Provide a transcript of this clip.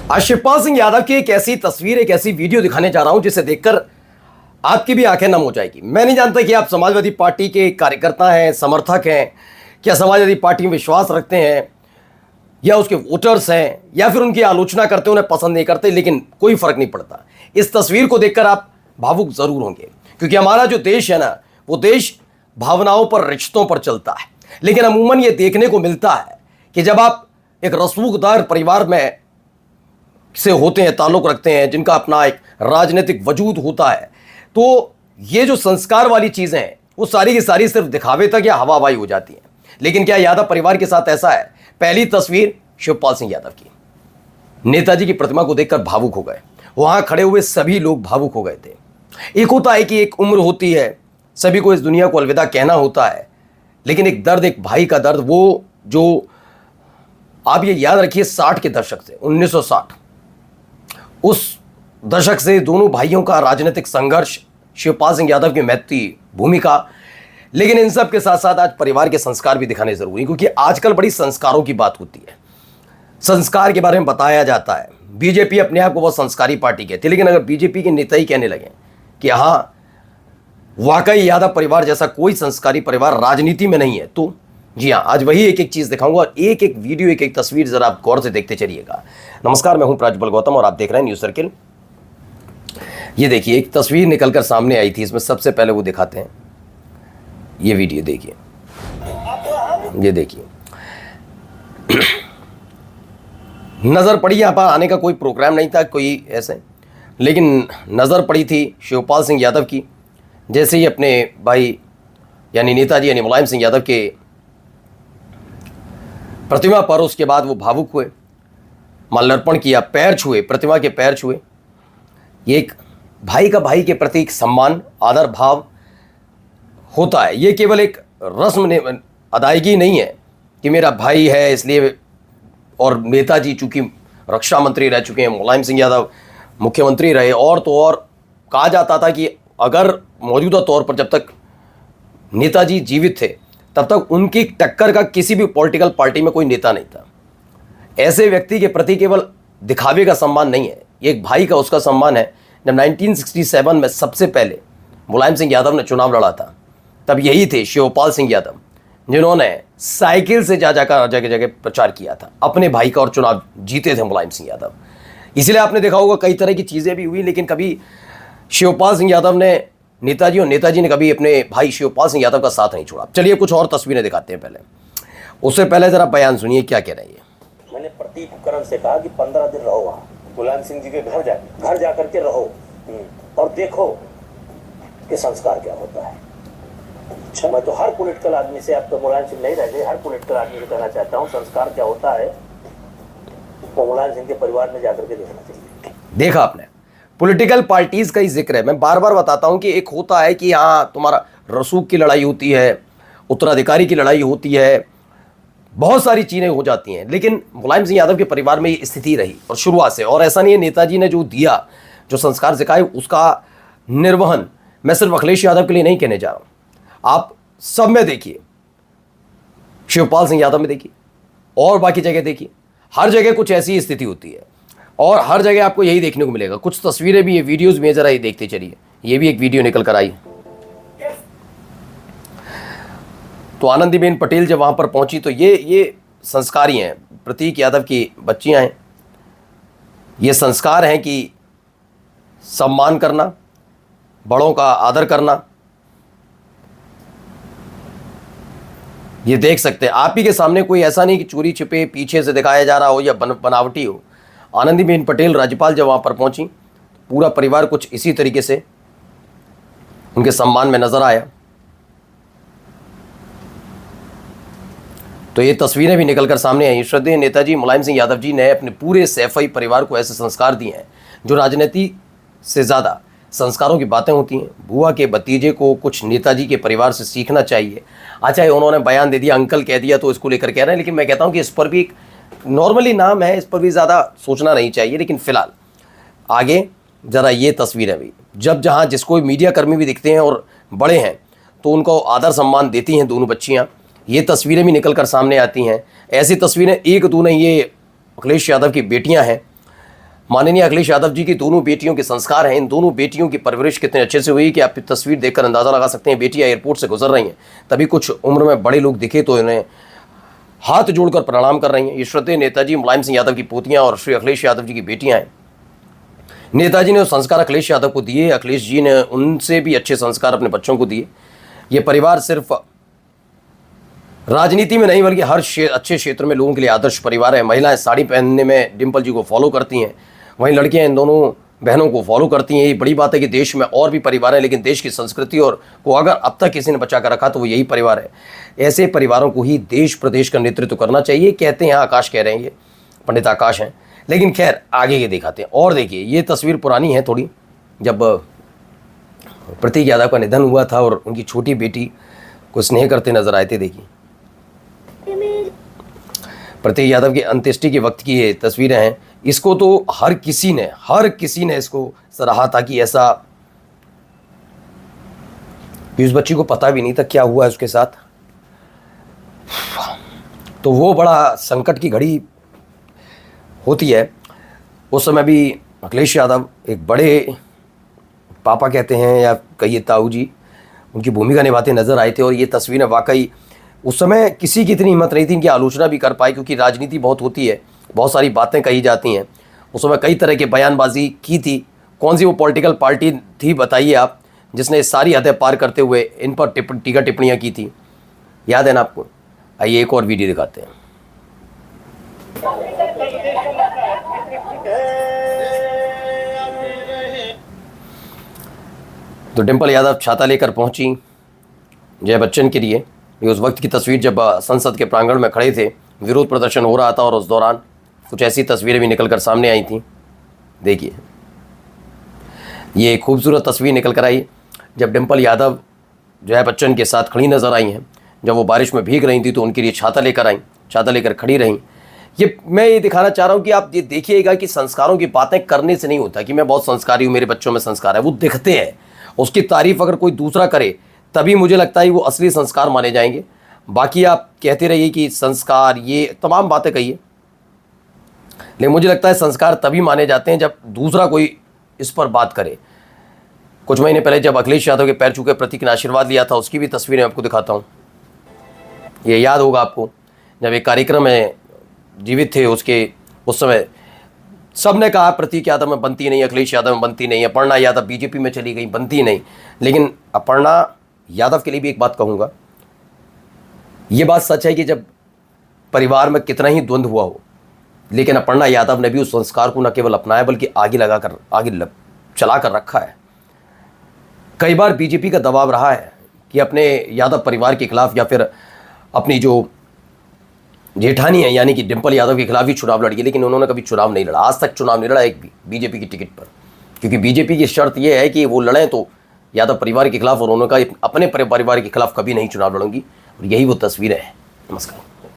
आज शिवपाल सिंह यादव की एक ऐसी तस्वीर, एक ऐसी वीडियो दिखाने जा रहा हूं जिसे देखकर आपकी भी आंखें नम हो जाएगी। मैं नहीं जानता कि आप समाजवादी पार्टी के कार्यकर्ता हैं, समर्थक हैं, क्या समाजवादी पार्टी में विश्वास रखते हैं, या उसके वोटर्स हैं, या फिर उनकी आलोचना करते, उन्हें पसंद नहीं करते, लेकिन कोई फर्क नहीं पड़ता। इस तस्वीर को देखकर आप भावुक जरूर होंगे, क्योंकि हमारा जो देश है ना, वो देश भावनाओं पर, रिश्तों पर चलता है। लेकिन अमूमन ये देखने को मिलता है कि जब आप एक रसूखदार परिवार में से होते हैं, ताल्लुक रखते हैं, जिनका अपना एक राजनीतिक वजूद होता है, तो ये जो संस्कार वाली चीजें हैं वो सारी की सारी सिर्फ दिखावे तक या हवाबाई हो जाती हैं। लेकिन क्या यादव परिवार के साथ ऐसा है? पहली तस्वीर शिवपाल सिंह यादव की, नेताजी की प्रतिमा को देखकर भावुक हो गए। वहां खड़े हुए सभी लोग भावुक हो गए थे। एक होता है कि एक उम्र होती है, सभी को इस दुनिया को अलविदा कहना होता है, लेकिन एक दर्द, एक भाई का दर्द, वो जो आप ये याद रखिए 60 के दशक से, 1960, उस दशक से दोनों भाइयों का राजनीतिक संघर्ष, शिवपाल सिंह यादव की महत्वपूर्ण भूमिका। लेकिन इन सब के साथ साथ आज परिवार के संस्कार भी दिखाने जरूरी, क्योंकि आजकल बड़ी संस्कारों की बात होती है, संस्कार के बारे में बताया जाता है। बीजेपी अपने आप को बहुत संस्कारी पार्टी कहती है, लेकिन अगर बीजेपी के नेता ही कहने लगे कि हाँ वाकई यादव परिवार जैसा कोई संस्कारी परिवार राजनीति में नहीं है, तो जी हाँ, आज वही एक एक चीज दिखाऊंगा। एक एक वीडियो, एक एक तस्वीर जरा आप गौर से देखते चलिएगा। नमस्कार, मैं हूं प्राज्वल गौतम और आप देख रहे हैं न्यूज सर्किल। ये देखिए, एक तस्वीर निकलकर सामने आई थी, इसमें सबसे पहले वो दिखाते हैं। ये वीडियो देखिए, ये देखिए, नजर पड़ी, यहां पर आने का कोई प्रोग्राम नहीं था, कोई ऐसे, लेकिन नजर पड़ी थी शिवपाल सिंह यादव की। जैसे ही अपने भाई यानी नेताजी यानी मुलायम सिंह यादव के प्रतिमा पर, उसके बाद वो भावुक हुए, माल्यार्पण किया, पैर छुए, प्रतिमा के पैर छुए। ये एक भाई का भाई के प्रति एक सम्मान, आदर भाव होता है। ये केवल एक रस्म अदायगी नहीं है कि मेरा भाई है इसलिए, और नेताजी चूंकि रक्षा मंत्री रह चुके हैं, मुलायम सिंह यादव मुख्यमंत्री रहे, और तो और कहा जाता था कि अगर मौजूदा तौर पर जब तक नेताजी जीवित थे तब तक उनकी टक्कर का किसी भी पॉलिटिकल पार्टी में कोई नेता नहीं था। ऐसे व्यक्ति के प्रति केवल दिखावे का सम्मान नहीं है, ये एक भाई का उसका सम्मान है। जब 1967 में सबसे पहले मुलायम सिंह यादव ने चुनाव लड़ा था, तब यही थे शिवपाल सिंह यादव, जिन्होंने साइकिल से जा जाकर जगह जगह प्रचार किया था अपने भाई का, और चुनाव जीते थे मुलायम सिंह यादव। इसलिए आपने देखा होगा कई तरह की चीज़ें भी हुई, लेकिन कभी शिवपाल सिंह यादव ने नेताजी, और नेताजी ने कभी अपने भाई शिवपाल सिंह यादव का साथ नहीं छोड़ा। चलिए कुछ और तस्वीरें दिखाते हैं। पहले उससे पहले जरा बयान सुनिए क्या कह रहे हैं। मैंने प्रतीक करण से कहा कि 15 दिन रहो वहाँ, मुलायम सिंह जी के घर जा करके रहो और देखो कि संस्कार क्या होता है। अच्छा, मैं तो हर पॉलिटिकल आदमी से, अब तो मुलायम सिंह नहीं रह गए, हर पॉलिटिकल आदमी से कहना चाहता हूँ, संस्कार क्या होता है वो मुलायम सिंह के परिवार में जाकर के देखना चाहिए। देखा आपने, पॉलिटिकल पार्टीज का ही जिक्र है। मैं बार बार बताता हूं कि एक होता है कि हाँ तुम्हारा रसूख की लड़ाई होती है, उत्तराधिकारी की लड़ाई होती है, बहुत सारी चीज़ें हो जाती हैं, लेकिन मुलायम सिंह यादव के परिवार में ये स्थिति रही और शुरुआत से। और ऐसा नहीं है, नेताजी ने जो दिया, जो संस्कार सिखाए, उसका निर्वहन मैं सिर्फ अखिलेश यादव के लिए नहीं कहने जा रहा हूँ, आप सब में देखिए, शिवपाल सिंह यादव में देखिए और बाकी जगह देखिए, हर जगह कुछ ऐसी स्थिति होती है और हर जगह आपको यही देखने को मिलेगा। कुछ तस्वीरें भी, ये वीडियोस में जरा ये देखते चलिए। ये भी एक वीडियो निकल कर आई, तो आनंदीबेन पटेल जब वहां पर पहुंची तो ये संस्कारी हैं, प्रतीक यादव की बच्चियां हैं। ये संस्कार हैं कि सम्मान करना, बड़ों का आदर करना। ये देख सकते हैं आप ही के सामने, कोई ऐसा नहीं कि चोरी छिपे पीछे से दिखाया जा रहा हो या बनावटी हो। आनंदीबेन पटेल राज्यपाल जब वहाँ पर पहुँची, पूरा परिवार कुछ इसी तरीके से उनके सम्मान में नजर आया। तो ये तस्वीरें भी निकलकर सामने आई। श्रद्धेय नेताजी मुलायम सिंह यादव जी ने अपने पूरे सैफई परिवार को ऐसे संस्कार दिए हैं जो राजनीति से ज़्यादा संस्कारों की बातें होती हैं। बुआ के भतीजे को कुछ नेताजी के परिवार से सीखना चाहिए। अच्छा, उन्होंने बयान दे दिया, अंकल कह दिया, तो इसको लेकर कह रहे हैं, लेकिन मैं कहता हूँ कि इस पर भी एक नॉर्मली नाम है, इस पर भी ज़्यादा सोचना नहीं चाहिए। लेकिन फिलहाल आगे ज़रा ये तस्वीरें भी, जब जहाँ जिसको मीडिया कर्मी भी दिखते हैं और बड़े हैं तो उनको आदर सम्मान देती हैं दोनों बच्चियाँ। ये तस्वीरें भी निकल कर सामने आती हैं। ऐसी तस्वीरें एक दो नहीं, ये अखिलेश यादव की बेटियां हैं माननीय अखिलेश यादव जी की दोनों बेटियों के संस्कार हैं, इन दोनों बेटियों की परवरिश कितने अच्छे से हुई कि आप तस्वीर देखकर अंदाज़ा लगा सकते हैं। बेटियां एयरपोर्ट से गुजर रही हैं, तभी कुछ उम्र में बड़े लोग दिखे तो इन्हें हाथ जोड़कर प्रणाम कर रही हैं। ये श्रद्धेय नेताजी मुलायम सिंह यादव की पोतियां और श्री अखिलेश यादव जी की बेटियां हैं। नेताजी ने वो संस्कार अखिलेश यादव को दिए, अखिलेश जी ने उनसे भी अच्छे संस्कार अपने बच्चों को दिए। ये परिवार सिर्फ राजनीति में नहीं बल्कि हर अच्छे क्षेत्र में लोगों के लिए आदर्श परिवार है। महिलाएं साड़ी पहनने में डिम्पल जी को फॉलो करती हैं, वहीं लड़कियां इन दोनों बहनों को फॉलो करती हैं। ये बड़ी बात है कि देश में और भी परिवार हैं, लेकिन देश की संस्कृति और को अगर अब तक किसी ने बचा कर रखा तो वो यही परिवार है। ऐसे परिवारों को ही देश प्रदेश का नेतृत्व करना चाहिए। कहते हैं आकाश कह रहे हैं, ये पंडित आकाश हैं, लेकिन खैर आगे ये दिखाते हैं। और देखिए ये तस्वीर पुरानी है थोड़ी, जब प्रतीक यादव का निधन हुआ था और उनकी छोटी बेटी को स्नेह करते नजर आए थे। देखिए प्रतीक यादव की अंत्येष्टि के वक्त की ये तस्वीरें हैं। इसको तो हर किसी ने इसको सराहा था कि ऐसा कि उस बच्ची को पता भी नहीं था क्या हुआ है उसके साथ। तो वो बड़ा संकट की घड़ी होती है। उस समय भी अखिलेश यादव एक बड़े पापा कहते हैं या कहिए ताऊ जी, उनकी भूमिका निभाते नजर आए थे। और ये तस्वीरें वाकई उस समय किसी की इतनी हिम्मत नहीं थी कि आलोचना भी कर पाए, क्योंकि राजनीति बहुत होती है, बहुत सारी बातें कही जाती हैं। उस समय कई तरह के बयानबाजी की थी। कौन सी वो पॉलिटिकल पार्टी थी बताइए आप, जिसने सारी हदें पार करते हुए इन पर टीका टिप्पणियाँ की थी, याद है ना आपको? आइए एक और वीडियो दिखाते हैं। तो डिम्पल यादव छाता लेकर पहुंची जय बच्चन के लिए। ये उस वक्त की तस्वीर जब संसद के प्रांगण में खड़े थे, विरोध प्रदर्शन हो रहा था, और उस दौरान कुछ ऐसी तस्वीरें भी निकल कर सामने आई थी। देखिए ये खूबसूरत तस्वीर निकल कर आई जब डिम्पल यादव जया बच्चन के साथ खड़ी नज़र आई हैं। जब वो बारिश में भीग रही थी तो उनके लिए छाता लेकर आई, छाता लेकर खड़ी रहीं। मैं ये दिखाना चाह रहा हूँ कि आप ये देखिएगा कि संस्कारों की बातें करने से नहीं होता कि मैं बहुत संस्कारी हूँ, मेरे बच्चों में संस्कार है। वो दिखते हैं, उसकी तारीफ़ अगर कोई दूसरा करे तभी मुझे लगता है वो असली संस्कार माने जाएंगे। बाकी आप कहते रहिए कि संस्कार, ये तमाम बातें कहिए, लेकिन मुझे लगता है संस्कार तभी माने जाते हैं जब दूसरा कोई इस पर बात करे। कुछ महीने पहले जब अखिलेश यादव के पैर छू के प्रतीक ने आशीर्वाद लिया था, उसकी भी तस्वीरें आपको दिखाता हूँ। ये याद होगा आपको, जब एक कार्यक्रम में जीवित थे उसके, उस समय सब ने कहा प्रतीक यादव में बनती नहीं, अखिलेश यादव में बनती नहीं, अपर्णा यादव बीजेपी में चली गई, बनती नहीं। लेकिन अपर्णा यादव के लिए भी एक बात कहूँगा, ये बात सच है कि जब परिवार में कितना ही द्वंद्व हुआ हो, लेकिन अपर्णा यादव ने भी उस संस्कार को न केवल अपनाया बल्कि आगे चला कर रखा है। कई बार बीजेपी का दबाव रहा है कि अपने यादव परिवार के खिलाफ या फिर अपनी जो जेठानी है यानी कि डिम्पल यादव के खिलाफ ही चुनाव लड़िए, लेकिन उन्होंने कभी चुनाव नहीं लड़ा, आज तक चुनाव नहीं लड़ा एक भी बीजेपी की टिकट पर। क्योंकि बीजेपी की शर्त यह है कि वो लड़ें तो यादव परिवार के खिलाफ, और उन्होंने कहा अपने परिवार के खिलाफ कभी नहीं चुनाव लड़ूंगी। और यही वो तस्वीरें हैं। नमस्कार।